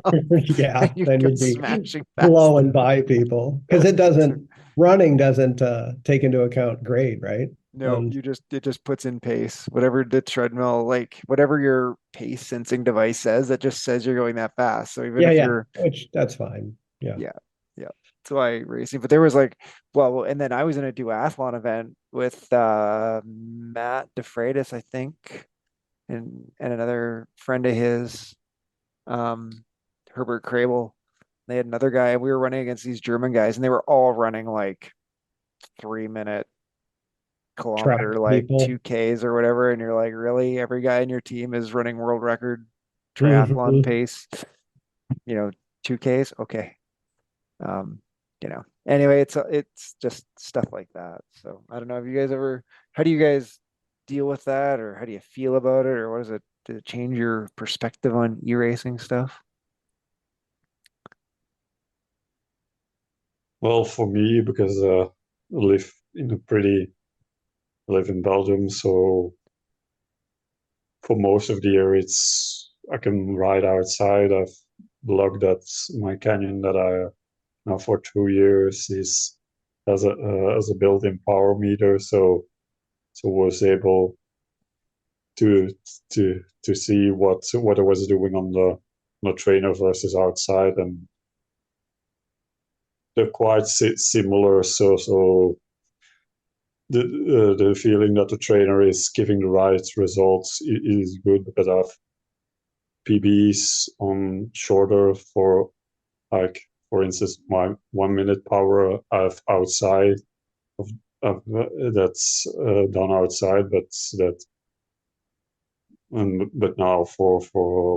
Yeah, You'd then go you'd be smashing past blowing by people because it them. doesn't running doesn't take into account grade, right? No, And it just puts in pace. Whatever the treadmill, like whatever your pace sensing device says, that just says you're going that fast. So even yeah, if yeah, you're which that's fine. Yeah. yeah, yeah. That's why racing. But there was like, well, and then I was in a duathlon event with Matt DeFreitas, I think, and another friend of his, um, Herbert Crable. They had another guy, and we were running against these German guys, and they were all running like 3 minute Track kilometer, like people. 2Ks or whatever. And you're like, really? Every guy in your team is running world record triathlon Mhm. pace, 2Ks? Okay. Anyway, it's just stuff like that. So I don't know. Have you guys ever, how do you guys deal with that, or how do you feel about it, or what is it? Did it change your perspective on e-racing stuff? Well, for me, because I live in a pretty I live in Belgium, so for most of the year, it's I can ride outside. I've logged that my canyon that I now for 2 years is as a built-in power meter, so was able to to see what I was doing on the trainer versus outside, and they're quite similar. So the feeling that the trainer is giving the right results is good because I've PBs on shorter for like for instance my 1 minute power I've outside of that's done outside, but now for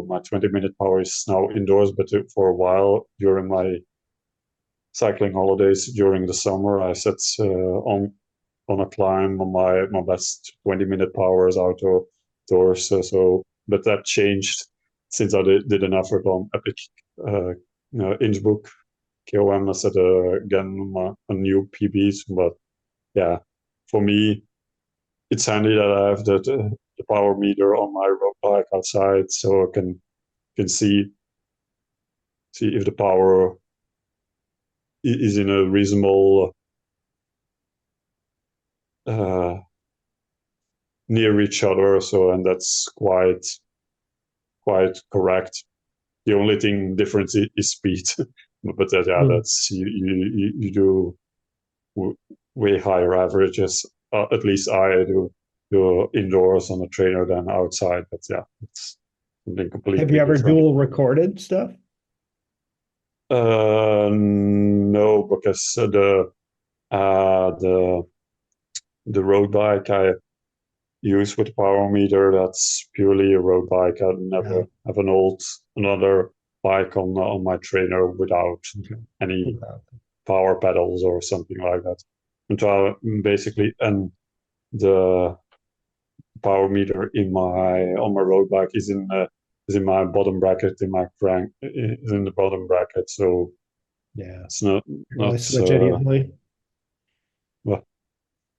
my 20-minute power is now indoors. But for a while during my cycling holidays during the summer, I set on a climb on my best 20-minute power is outdoors. So but that changed since I did an effort on Epic Innsbruck KOM. I set again a new PBs, but yeah, for me it's handy that I have the power meter on my road bike outside, so I can see if the power is in a reasonable uh, near each other. So and that's quite correct. The only thing different is speed, but yeah, Mm. that's you do way higher averages. At least I do indoors on a trainer than outside. But yeah, it's something Have you completely ever different. dual recorded stuff? No, because uh, the the road bike I use with power meter, that's purely a road bike. I Yeah. never have another bike on my trainer without any Okay. power pedals or something like that. And so basically, and the power meter in my on my road bike is in my bottom bracket in my crank is in the bottom bracket. So Yeah. it's not You really not switch it easily. well,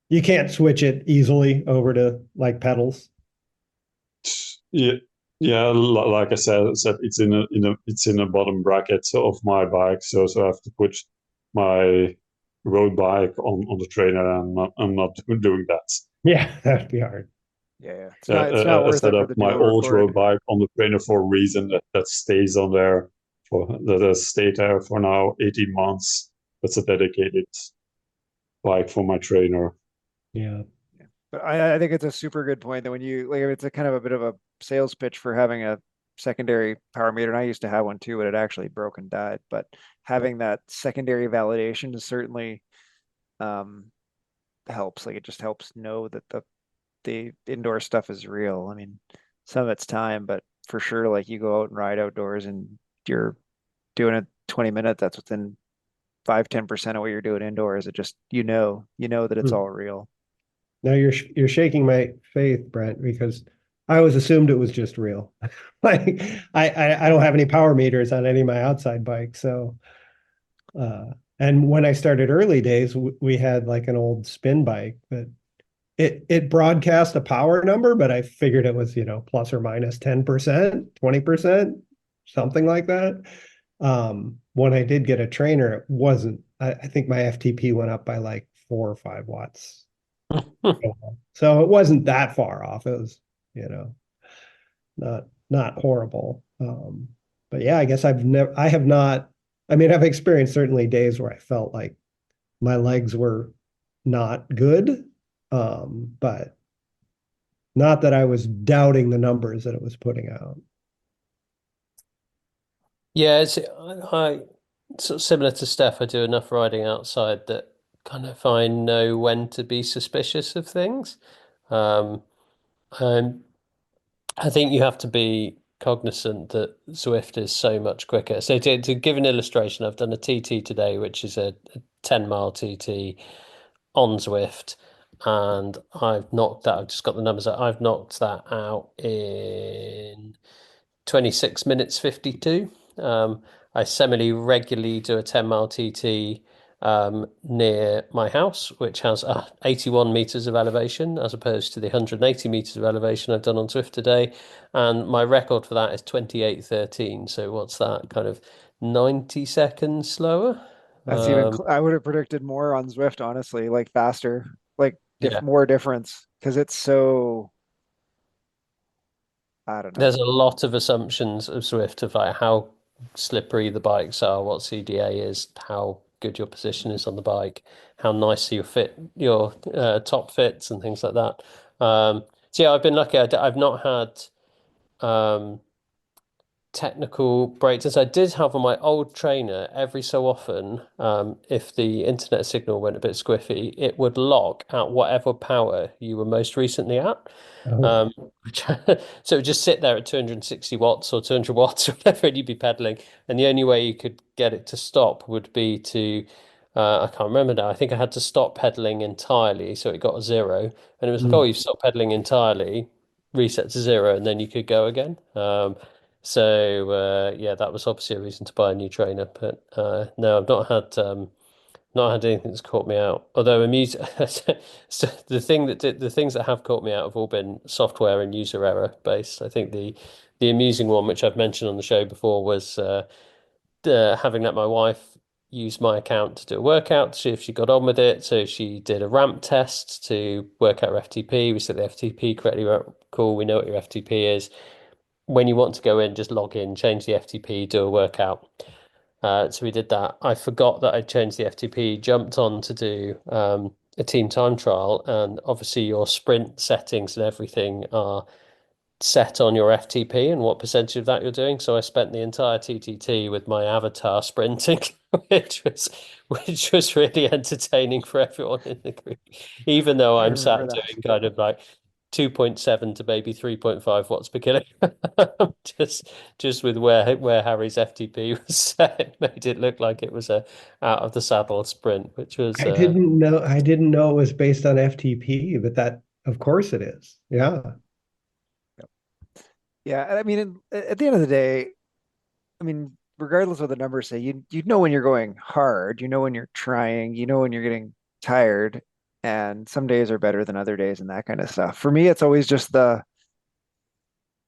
You can't switch it easily over to like pedals. yeah. Yeah, like I said, it's in a bottom bracket of my bike, so I have to put my road bike on the trainer, and I'm not doing that. Yeah, that'd be hard. Yeah. It's not I worth set it for up the my dual old road record. bike on the trainer for a reason that stays on there for that has stayed there for now 18 months. That's a dedicated bike for my trainer. Yeah. But I think it's a super good point that when you like, it's a kind of a bit of a sales pitch for having a secondary power meter. And I used to have one too, but it actually broke and died. But having that secondary validation is certainly um, helps. Like it just helps know that the indoor stuff is real. I mean, some of it's time, but for sure, like you go out and ride outdoors and you're doing it 20 minutes, that's within 5-10% of what you're doing indoors. It just you know that it's Hmm. all real. Now you're shaking my faith, Brent, because I always assumed it was just real. Like I don't have any power meters on any of my outside bikes, so and when I started early days, we had like an old spin bike, but it broadcast a power number, but I figured it was, plus or minus 10%, 20%, something like that. When I did get a trainer, it wasn't, I think my FTP went up by like 4 or 5 watts. So it wasn't that far off. It was, you know, not horrible. But yeah, I guess I have not, I mean, I've experienced certainly days where I felt like my legs were not good. But not that I was doubting the numbers that it was putting out. Yeah, I sort of similar to Steph. I do enough riding outside that kind of I know when to be suspicious of things. Um, and I think you have to be cognizant that Zwift is so much quicker. So to give an illustration, I've done a TT today, which is a 10-mile TT on Zwift, and I've just got the numbers out. I've knocked that out in 26 minutes 52. I semi regularly do a 10-mile TT near my house, which has 81 meters of elevation as opposed to the 180 meters of elevation I've done on Zwift today. And my record for that is 28:13. So what's that, kind of 90 seconds slower? That's I would have predicted more on Zwift, honestly, like faster, like Yeah. more difference because it's so, I don't know. There's a lot of assumptions of Zwift of like how slippery the bikes are, what CDA is, how good your position is on the bike, how nice your top fits and things like that. So yeah, I've been lucky. I've not had technical breakdowns. I did have on my old trainer every so often, if the internet signal went a bit squiffy, it would lock at whatever power you were most recently at. Oh. So it would just sit there at 260 watts or 200 watts or whatever, and you'd be pedaling. And the only way you could get it to stop would be I can't remember now. I think I had to stop pedaling entirely, so it got a zero. And it was like, oh, you've stopped pedaling entirely, reset to zero, and then you could go again. Yeah, that was obviously a reason to buy a new trainer. But no, I've not had anything that's caught me out. Although so the things that have caught me out have all been software and user error based. I think the amusing one, which I've mentioned on the show before, was having let my wife use my account to do a workout to see if she got on with it. So she did a ramp test to work out her FTP. We set the FTP correctly. Cool, we know what your FTP is. When you want to go in, just log in, change the FTP, do a workout. So we did that. I forgot that I'd changed the FTP, jumped on to do a team time trial, and obviously your sprint settings and everything are set on your FTP and what percentage of that you're doing. So I spent the entire TTT with my avatar sprinting, which was really entertaining for everyone in the group, even though I I'm remember sat that. doing kind of like 2.7 to maybe 3.5 watts per kilo. Just with where Harry's FTP was set, it made it look like it was a out of the saddle sprint, which was I didn't know it was based on FTP, but that of course it is. Yeah. Yeah, and I mean, at the end of the day, I mean, regardless of what the numbers say, you know when you're going hard, you know when you're trying, you know when you're getting tired, and some days are better than other days and that kind of stuff. For me, it's always just the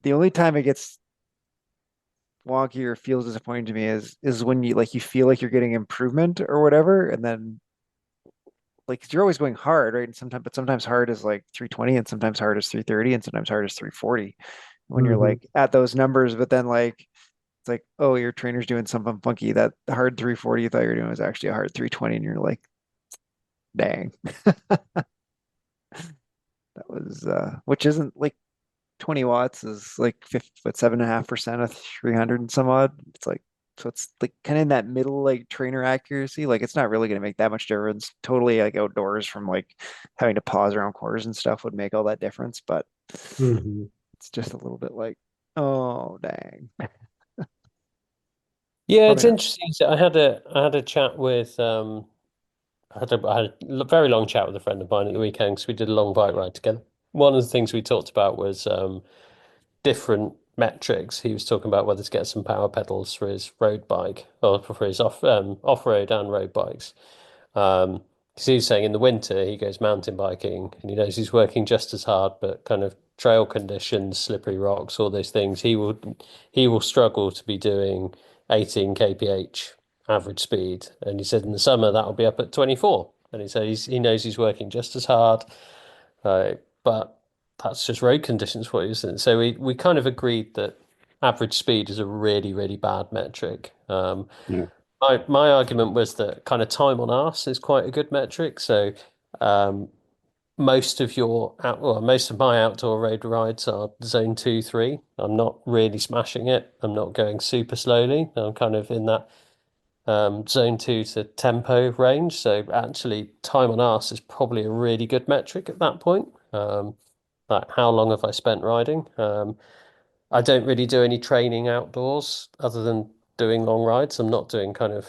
only time it gets wonky or feels disappointing to me is when you feel like you're getting improvement or whatever, and then like 'cause you're always going hard, right? And sometimes hard is like 320, and sometimes hard is 330, and sometimes hard is 340 when you're Mhm. like at those numbers, but then like it's like, oh, your trainer's doing something funky. That hard 340 you thought you were doing was actually a hard 320, and you're like, dang, that was which isn't like 20 watts is like 50, but 7.5% of 300 and some odd. It's like, so it's like kind of in that middle like trainer accuracy. Like it's not really going to make that much difference. Totally like outdoors from like having to pause around corners and stuff would make all that difference, but Mhm. it's just a little bit like, oh dang. yeah, it's Probably not. interesting. So I had a chat with I had a very long chat with a friend of mine at the weekend because we did a long bike ride together. one of the things we talked about was different metrics. He was talking about whether to get some power pedals for his road bike or for his off-road and road bikes. Because he was saying in the winter he goes mountain biking and he knows he's working just as hard, but kind of trail conditions, slippery rocks, all those things, he will struggle to be doing 18 kph average speed. And he said in the summer that'll be up at 24. And he said he knows he's working just as hard, but that's just road conditions for you, isn't it? So we kind of agreed that average speed is a really, really bad metric. Yeah. My argument was that kind of time on arse is quite a good metric. So um, most of most of my outdoor road rides are zone 2, 3. I'm not really smashing it. I'm not going super slowly. I'm kind of in that zone 2 to tempo range. So actually, time on arse is probably a really good metric at that point. Like how long have I spent riding? I don't really do any training outdoors other than doing long rides. I'm not doing kind of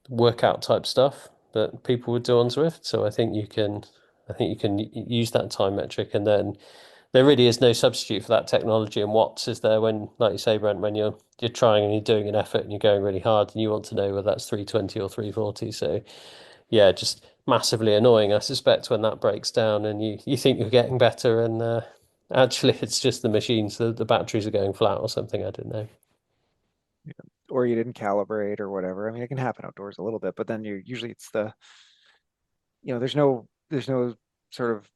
workout type stuff that people would do on Zwift. So I think you can use that time metric, and then there really is no substitute for that technology and watts, is there? When, like you say, Brent, when you're trying and you're doing an effort and you're going really hard and you want to know whether that's 320 or 340. So yeah, just massively annoying, I suspect, when that breaks down and you think you're getting better and actually it's just the machines, the batteries are going flat or something. I don't know. Or you didn't calibrate or whatever. I mean, it can happen outdoors a little bit, but then usually it's there's no sort of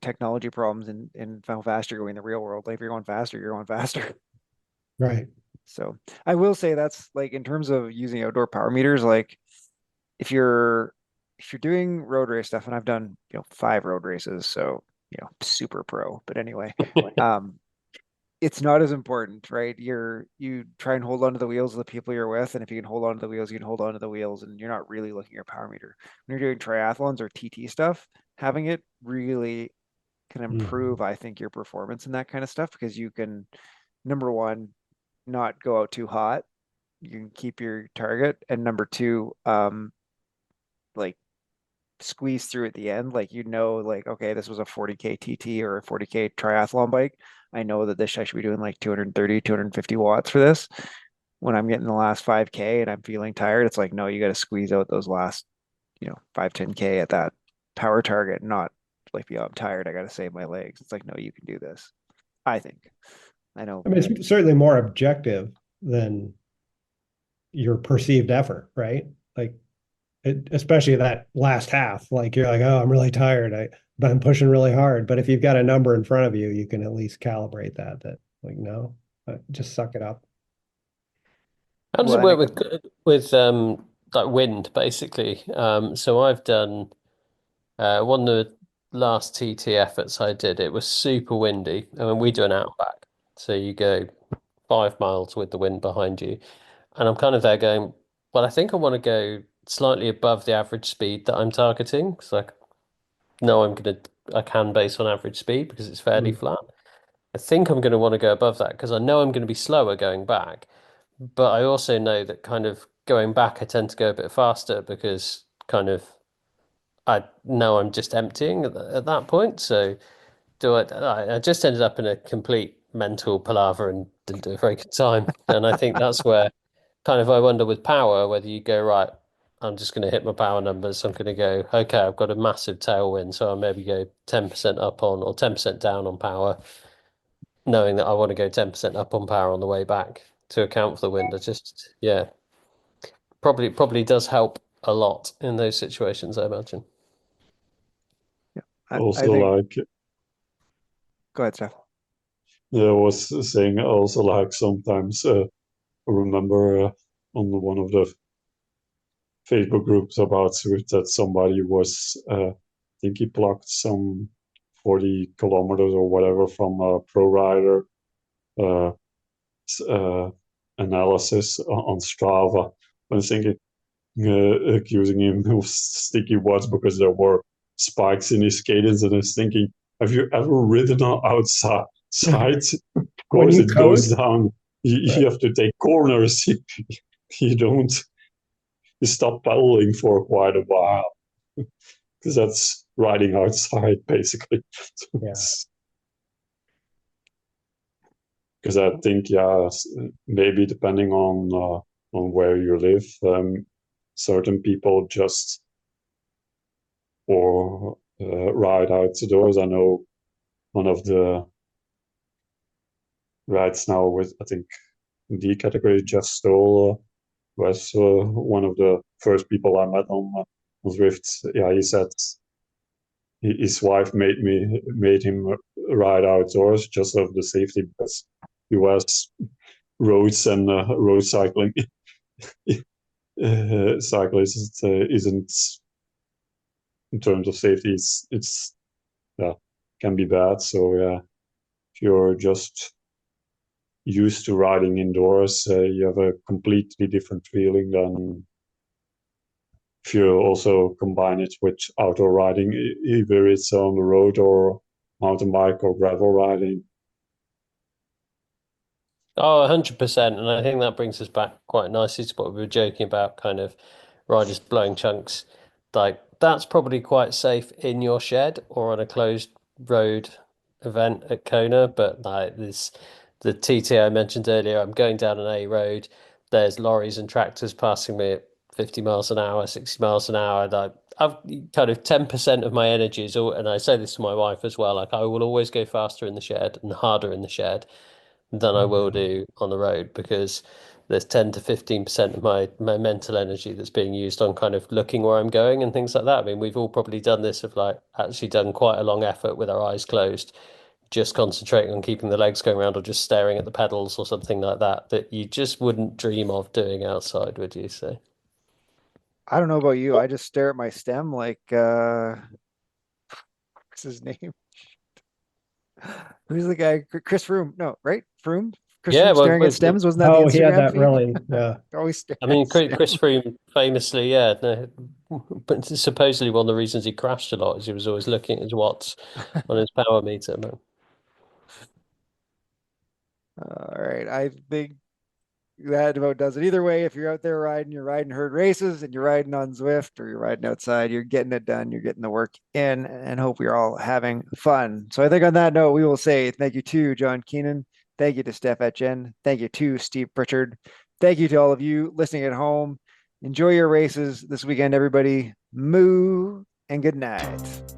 technology problems in how fast you're going in the real world. Like if you're going faster, you're going faster. Right. So I will say that's like in terms of using outdoor power meters, like if you're doing road race stuff, and I've done 5 road races, so super pro. But anyway, it's not as important, right? You try and hold on to the wheels of the people you're with, and if you can hold on to the wheels, you can hold on to the wheels, and you're not really looking at your power meter. When you're doing triathlons or TT stuff, having it really can improve, I think, your performance and that kind of stuff, because you can, number one, not go out too hot. You can keep your target, and number two, like squeeze through at the end. Like like, okay, this was a 40K TT or a 40K triathlon bike. I know that I should be doing like 230, 250 watts for this. When I'm getting the last 5K and I'm feeling tired, it's like, no, you got to squeeze out those last, 5, 10K at that power target, not like, I'm tired, I got to save my legs. It's like, no, you can do this. I think. I know. I mean, it's certainly more objective than your perceived effort, right? Like, especially that last half, like you're like, oh, I'm really tired. But I'm pushing really hard. But if you've got a number in front of you, you can at least calibrate that like, no, just suck it up. How does Well, it and work with like wind, basically? So I've done one of the last TT efforts I did. It was super windy. I mean, we do an outback, so you go 5 miles with the wind behind you, and I'm kind of there going, well, I think I want to go slightly above the average speed that I'm targeting, because I know I can base on average speed because it's fairly flat. I think I'm going to want to go above that because I know I'm going to be slower going back. But I also know that kind of going back, I tend to go a bit faster because kind of I know I'm just emptying at that point. So I just ended up in a complete mental palaver and didn't do a very good time. And I think that's where kind of I wonder with power whether you go, right, I'm just going to hit my power numbers. I'm going to go, okay, I've got a massive tailwind, so I'll maybe go 10% up on or 10% down on power, knowing that I want to go 10% up on power on the way back to account for the wind. I just, yeah, probably does help a lot in those situations, I imagine. yeah, I Also, think. like, Go ahead, Steph. yeah, I was saying also, like, sometimes I remember on one of the Facebook groups about Swift that somebody was, I think he plucked some 40 kilometers or whatever from a pro rider uh, analysis on Strava. I was thinking, accusing him of sticky watts because there were spikes in his cadence, and I was thinking, have you ever ridden outside? Of When course, you it goes coast, down. You right. have to take corners. You don't. You stop pedaling for quite a while because that's riding outside, basically. Yeah. Because I think, maybe depending on where you live, certain people just or ride outdoors. I know one of the rides now with, I think, D category, Jeff Stoll was one of the first people I met on Zwift. Yeah, he said his wife made him ride outdoors just of the safety, because he was roads and road cycling. Cyclist isn't, in terms of safety, it's can be bad. So yeah, if you're just used to riding indoors, you have a completely different feeling than if you also combine it with outdoor riding, either it's on the road or mountain bike or gravel riding. Oh, 100%. And I think that brings us back quite nicely to what we were joking about, kind of riders blowing chunks. Like, that's probably quite safe in your shed or on a closed road event at Kona. But like this, the TT I mentioned earlier, I'm going down an A road. There's lorries and tractors passing me at 50 miles an hour, 60 miles an hour. Like, I've kind of 10% of my energy is all, and I say this to my wife as well, like I will always go faster in the shed and harder in the shed than I will do on the road, because there's 10 to 15% of my mental energy that's being used on kind of looking where I'm going and things like that. I mean, we've all probably done this, of like actually done quite a long effort with our eyes closed, just concentrating on keeping the legs going around or just staring at the pedals or something like that, that you just wouldn't dream of doing outside, would you say? I don't know about you. I just stare at my stem like what's his name? Who's the guy? Chris Froome. No, right? Froome? Chris Yeah, Froome well, staring at stems. Wasn't that the Oh, he had Instagram that feed? really, yeah. Always stare I at mean, Chris stems. Froome famously, yeah, no, but supposedly one of the reasons he crashed a lot is he was always looking at his watts on his power meter, man. All right. I think that about does it. Either way, if you're out there riding, you're riding herd races and you're riding on Zwift or you're riding outside, you're getting it done, you're getting the work in, and hope we're all having fun. So I think on that note, we will say thank you to John Keenan. Thank you to Stef Etchen. Thank you to Steve Pritchard. Thank you to all of you listening at home. Enjoy your races this weekend, everybody. Moo and good night.